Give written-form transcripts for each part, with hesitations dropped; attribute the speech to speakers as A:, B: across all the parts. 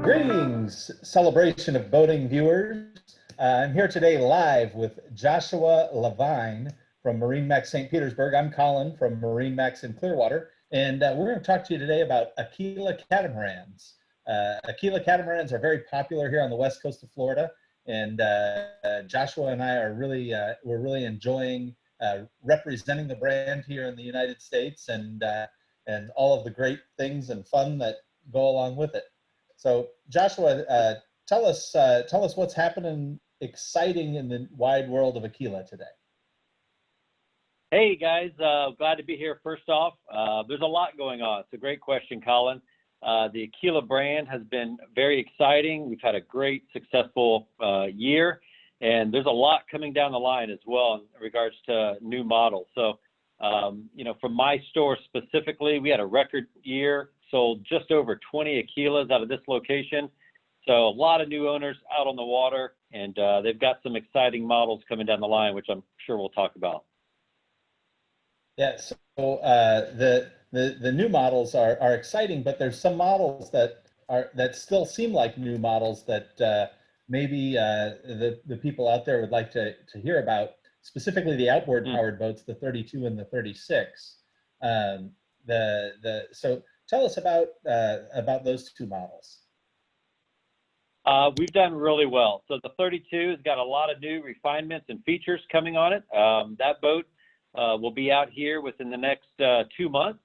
A: Greetings, celebration of boating viewers. I'm here today live with Joshua Levine from MarineMax St. Petersburg. I'm Colin from MarineMax in Clearwater, and we're going to talk to you today about Aquila Catamarans. Aquila Catamarans are very popular here on the west coast of Florida, and Joshua and I are we're really enjoying representing the brand here in the United States and all of the great things and fun that go along with it. So Joshua, tell us what's happening exciting in the wide world of Aquila today.
B: Hey guys, glad to be here. First off, there's a lot going on. It's a great question, Colin. The Aquila brand has been very exciting. We've had a great, successful year, and there's a lot coming down the line as well in regards to new models. So, from my store specifically, we had a record year. Sold just over 20 Aquilas out of this location. So a lot of new owners out on the water, and they've got some exciting models coming down the line, which I'm sure we'll talk about.
A: Yeah, so the new models are exciting, but there's some models that still seem like new models that maybe the people out there would like to hear about, specifically the outboard powered boats, the 32 and the 36. So tell us about those two models.
B: We've done really well. So the 32 has got a lot of new refinements and features coming on it. That boat will be out here within the next 2 months,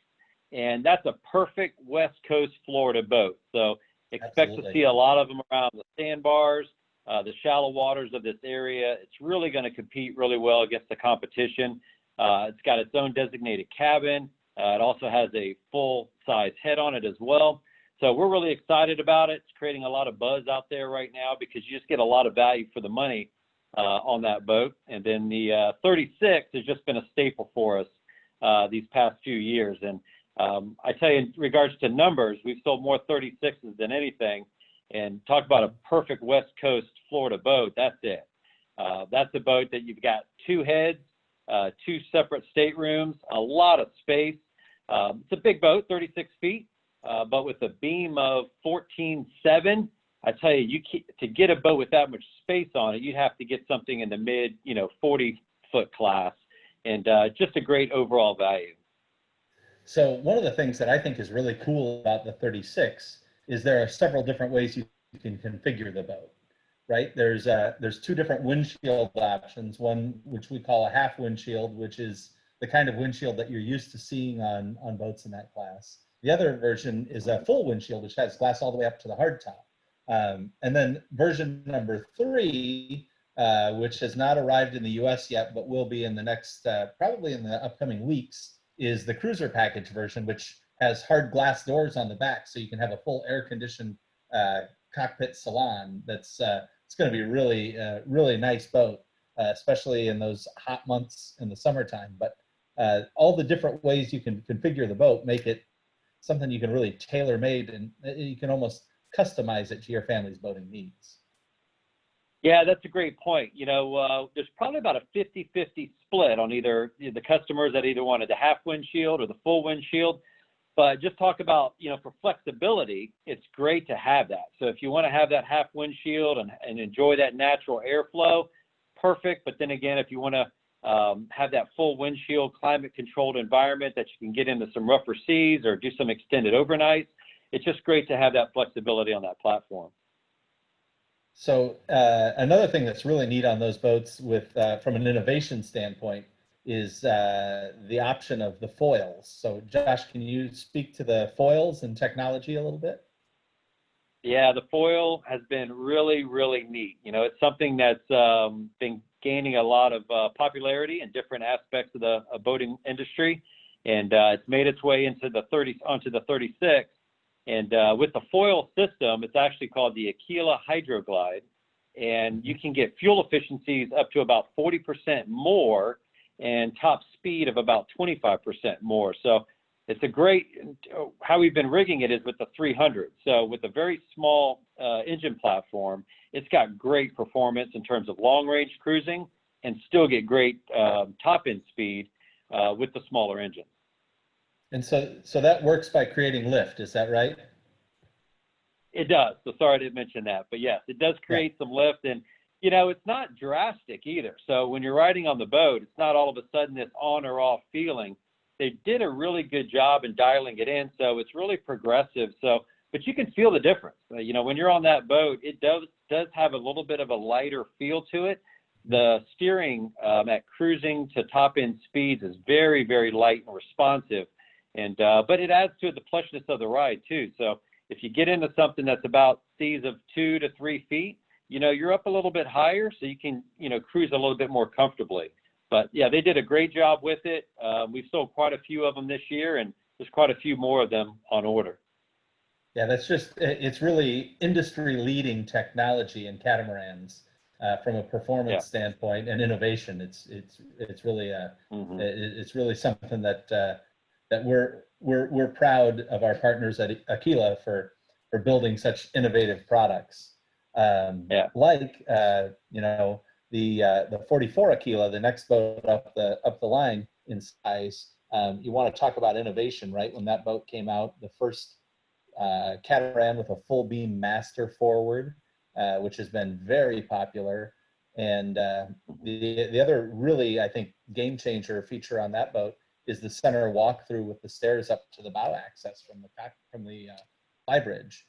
B: and that's a perfect West Coast Florida boat. So expect to see a lot of them around the sandbars, the shallow waters of this area. It's really going to compete really well against the competition. It's got its own designated cabin. It also has a full-size head on it as well. So we're really excited about it. It's creating a lot of buzz out there right now because you just get a lot of value for the money on that boat. And then the 36 has just been a staple for us these past few years. And I tell you, in regards to numbers, we've sold more 36s than anything. And talk about a perfect West Coast Florida boat, that's it. That's a boat that you've got two heads, two separate staterooms, a lot of space. It's a big boat, 36 feet, but with a beam of 14.7, I tell you, to get a boat with that much space on it, you'd have to get something in the mid, 40-foot class, and just a great overall value.
A: So one of the things that I think is really cool about the 36 is there are several different ways you can configure the boat. Right, there's two different windshield options. One which we call a half windshield, which is the kind of windshield that you're used to seeing on boats in that class. The other version is a full windshield, which has glass all the way up to the hardtop. And then version number 3, which has not arrived in the U.S. yet, but will be in the next, probably in the upcoming weeks, is the cruiser package version, which has hard glass doors on the back, so you can have a full air-conditioned cockpit salon. It's going to be really nice boat, especially in those hot months in the summertime. But all the different ways you can configure the boat make it something you can really tailor-made, and you can almost customize it to your family's boating needs.
B: Yeah, that's a great point. There's probably about a 50-50 split on either the customers that either wanted the half windshield or the full windshield. But just talk about, for flexibility, it's great to have that. So if you want to have that half windshield and enjoy that natural airflow, perfect. But then again, if you want to have that full windshield climate controlled environment that you can get into some rougher seas or do some extended overnights, it's just great to have that flexibility on that platform.
A: So another thing that's really neat on those boats from an innovation standpoint is the option of the foils. So Josh, can you speak to the foils and technology a little bit?
B: Yeah, the foil has been really, really neat. It's something that's been gaining a lot of popularity in different aspects of the boating industry, and it's made its way onto the 36. And with the foil system, it's actually called the Aquila Hydroglide, and you can get fuel efficiencies up to about 40% more and top speed of about 25% more. So it's a great, how we've been rigging it is with the 300. So with a very small engine platform, it's got great performance in terms of long range cruising and still get great top end speed with the smaller engine.
A: And so that works by creating lift, is that right?
B: It does. So sorry I didn't mention that, but yes, it does create some lift, and it's not drastic either. So when you're riding on the boat, it's not all of a sudden this on or off feeling. They did a really good job in dialing it in, so it's really progressive. So, but you can feel the difference. When you're on that boat, it does have a little bit of a lighter feel to it. The steering at cruising to top end speeds is very, very light and responsive, and but it adds to the plushness of the ride too. So if you get into something that's about seas of 2 to 3 feet, you're up a little bit higher, so you can cruise a little bit more comfortably. But yeah, they did a great job with it. We've sold quite a few of them this year, and there's quite a few more of them on order.
A: Yeah, it's really industry leading technology in catamarans from a performance standpoint and innovation. It's really it's really something that we're proud of our partners at Aquila for building such innovative products. Like the 44 Aquila, the next boat up the line in size. You want to talk about innovation, right? When that boat came out, the first catamaran with a full beam master forward, which has been very popular. And the other really, I think, game changer feature on that boat is the center walkthrough with the stairs up to the bow access from the flybridge.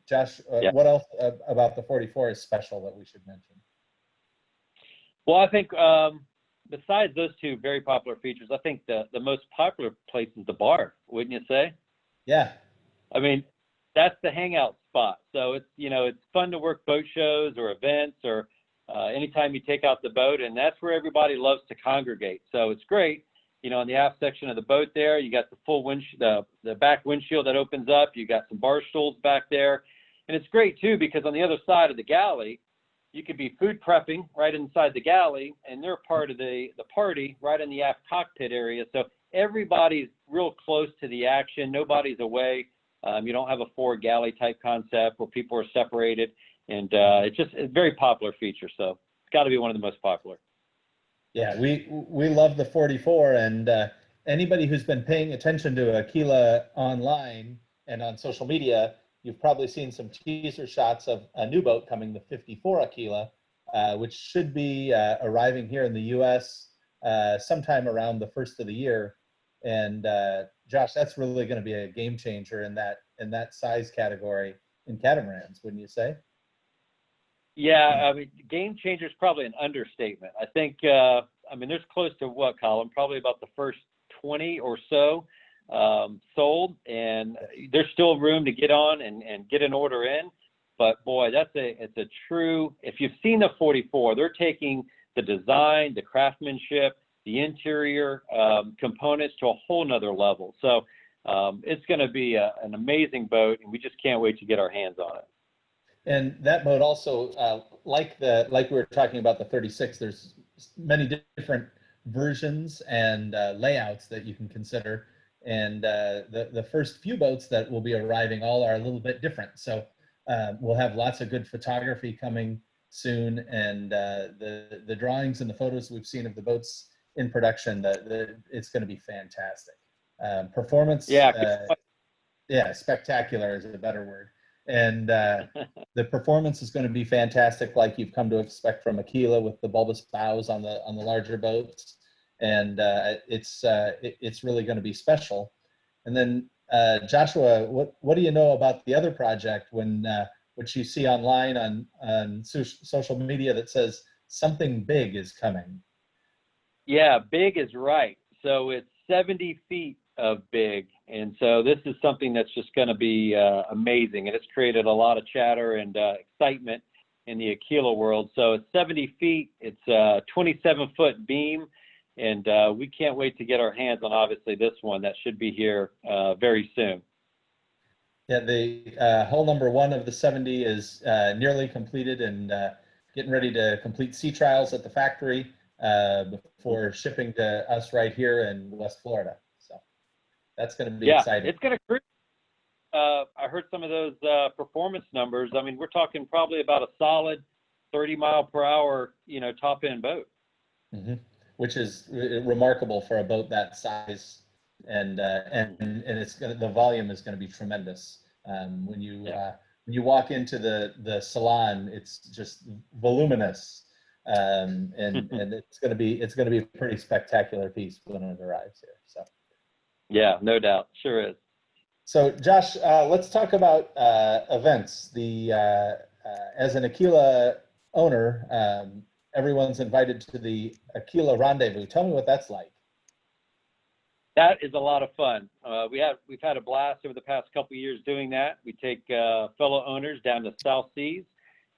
A: Josh, what else about the 44 is special that we should mention?
B: Well, I think besides those two very popular features, I think the most popular place is the bar, wouldn't you say?
A: Yeah.
B: I mean, that's the hangout spot. So it's fun to work boat shows or events or anytime you take out the boat, and that's where everybody loves to congregate. So it's great. In the aft section of the boat there, you got the full the back windshield that opens up. You got some bar stools back there, and it's great too because on the other side of the galley, you could be food prepping right inside the galley, and they're part of the party right in the aft cockpit area. So everybody's real close to the action. Nobody's away. You don't have a 4 galley type concept where people are separated, and it's a very popular feature. So it's got to be one of the most popular.
A: Yeah, we love the 44, and anybody who's been paying attention to Aquila online and on social media, you've probably seen some teaser shots of a new boat coming, the 54 Aquila, which should be arriving here in the U.S. Sometime around the first of the year. And Josh, that's really going to be a game changer in that size category in catamarans, wouldn't you say?
B: Yeah, I mean, game changer is probably an understatement. I think, there's close to what, Colin? Probably about the first 20 or so sold, and there's still room to get on and get an order in. But boy, it's a true, if you've seen the 44, they're taking the design, the craftsmanship, the interior components to a whole nother level. So it's going to be an amazing boat, and we just can't wait to get our hands on it.
A: And that boat also, like we were talking about the 36, there's many different versions and layouts that you can consider. And the first few boats that will be arriving all are a little bit different. So we'll have lots of good photography coming soon. And the drawings and the photos we've seen of the boats in production, it's going to be fantastic. Performance, spectacular is a better word. And the performance is going to be fantastic, like you've come to expect from Aquila with the bulbous bows on the larger boats, and it's really going to be special. And then Joshua, what do you know about the other project which you see online on social media that says something big is coming?
B: Yeah, big is right. So it's 70 feet of big, and so this is something that's just going to be amazing, and it's created a lot of chatter and excitement in the Aquila world. So it's 70 feet, it's a 27-foot beam, and we can't wait to get our hands on obviously this one that should be here very soon.
A: Yeah, the hull number 1 of the 70 is nearly completed and getting ready to complete sea trials at the factory before shipping to us right here in West Florida. That's going to be exciting.
B: It's going to cruise. I heard some of those performance numbers. I mean, we're talking probably about a solid 30 mile per hour, top end boat.
A: Mm-hmm. Which is remarkable for a boat that size, and the volume is going to be tremendous. When when you walk into the salon, it's just voluminous, and it's gonna be a pretty spectacular piece when it arrives here. So.
B: Yeah, no doubt. Sure is.
A: So, Josh, let's talk about events. As an Aquila owner, everyone's invited to the Aquila Rendezvous. Tell me what that's like.
B: That is a lot of fun. We've had a blast over the past couple of years doing that. We take fellow owners down to South Seas,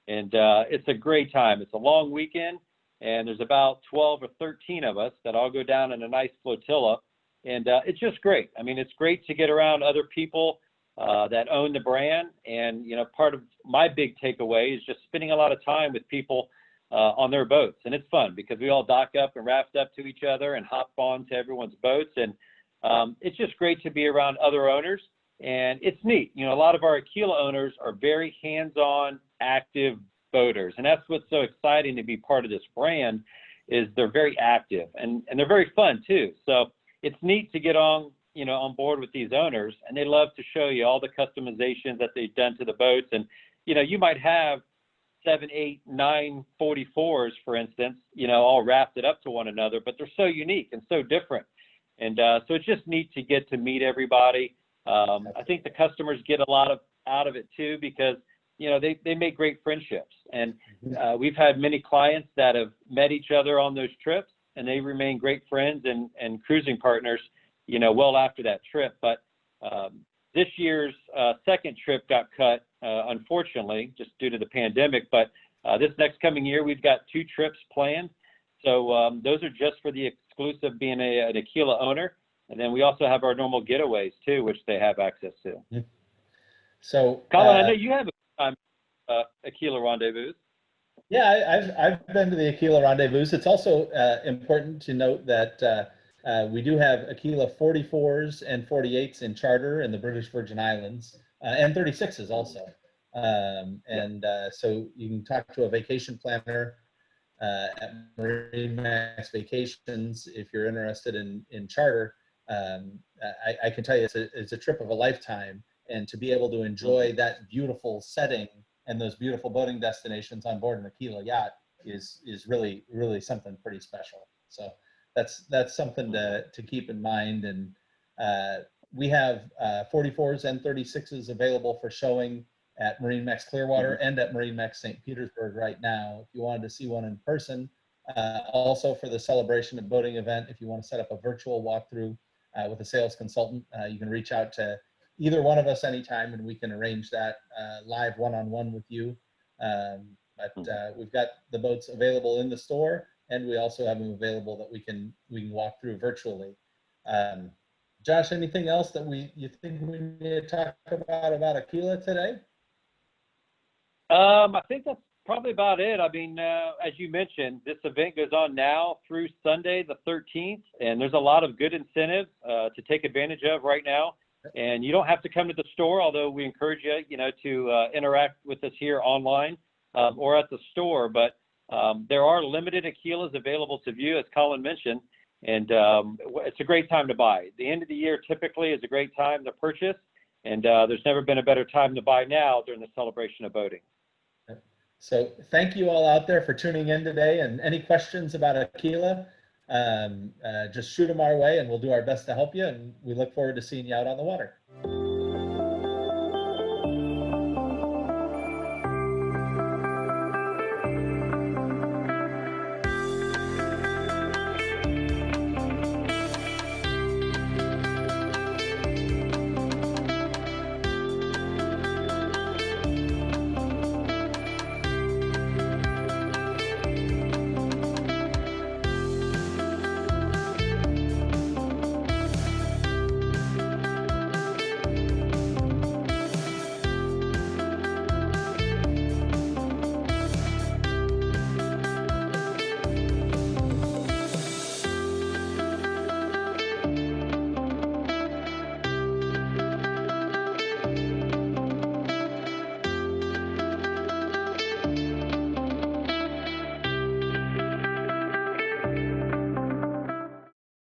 B: and it's a great time. It's a long weekend, and there's about 12 or 13 of us that all go down in a nice flotilla. And it's just great. I mean, it's great to get around other people that own the brand. And, part of my big takeaway is just spending a lot of time with people on their boats. And it's fun because we all dock up and raft up to each other and hop on to everyone's boats. And it's just great to be around other owners. And it's neat. A lot of our Aquila owners are very hands-on, active boaters. And that's what's so exciting to be part of this brand is they're very active and they're very fun too. So it's neat to get on board with these owners, and they love to show you all the customizations that they've done to the boats. And, you might have 7, 8, 9 44s, for instance, all rafted up to one another, but they're so unique and so different. And so it's just neat to get to meet everybody. I think the customers get a lot out of it too, because, they make great friendships. And we've had many clients that have met each other on those trips, and they remain great friends and cruising partners, well after that trip. But this year's second trip got cut, unfortunately, just due to the pandemic. But this next coming year, we've got 2 trips planned. So those are just for the exclusive being an Aquila owner. And then we also have our normal getaways too, which they have access to.
A: So,
B: Colin, I know you have a time Aquila rendezvous.
A: Yeah, I've been to the Aquila Rendezvous. It's also important to note that we do have Aquila 44s and 48s in charter in the British Virgin Islands, and 36s also. So you can talk to a vacation planner at MarineMax Vacations if you're interested in charter. I can tell you it's a trip of a lifetime, and to be able to enjoy that beautiful setting and those beautiful boating destinations on board an Aquila yacht is really, really something pretty special. So that's something to keep in mind. And we have 44s and 36s available for showing at MarineMax Clearwater and at MarineMax St. Petersburg right now. If you wanted to see one in person, also for the Celebration of Boating event, if you want to set up a virtual walkthrough with a sales consultant, you can reach out to either one of us anytime, and we can arrange that live one-on-one with you. We've got the boats available in the store, and we also have them available that we can walk through virtually. Josh, anything else that you think we need to talk about Aquila today?
B: I think that's probably about it. I mean, as you mentioned, this event goes on now through Sunday the 13th, and there's a lot of good incentives to take advantage of right now. And you don't have to come to the store, although we encourage you, to interact with us here online or at the store. But there are limited Aquilas available to view, as Colin mentioned, and it's a great time to buy. The end of the year typically is a great time to purchase, and there's never been a better time to buy now during the Celebration of Boating.
A: So thank you all out there for tuning in today, and any questions about Aquila, just shoot them our way and we'll do our best to help you, and we look forward to seeing you out on the water.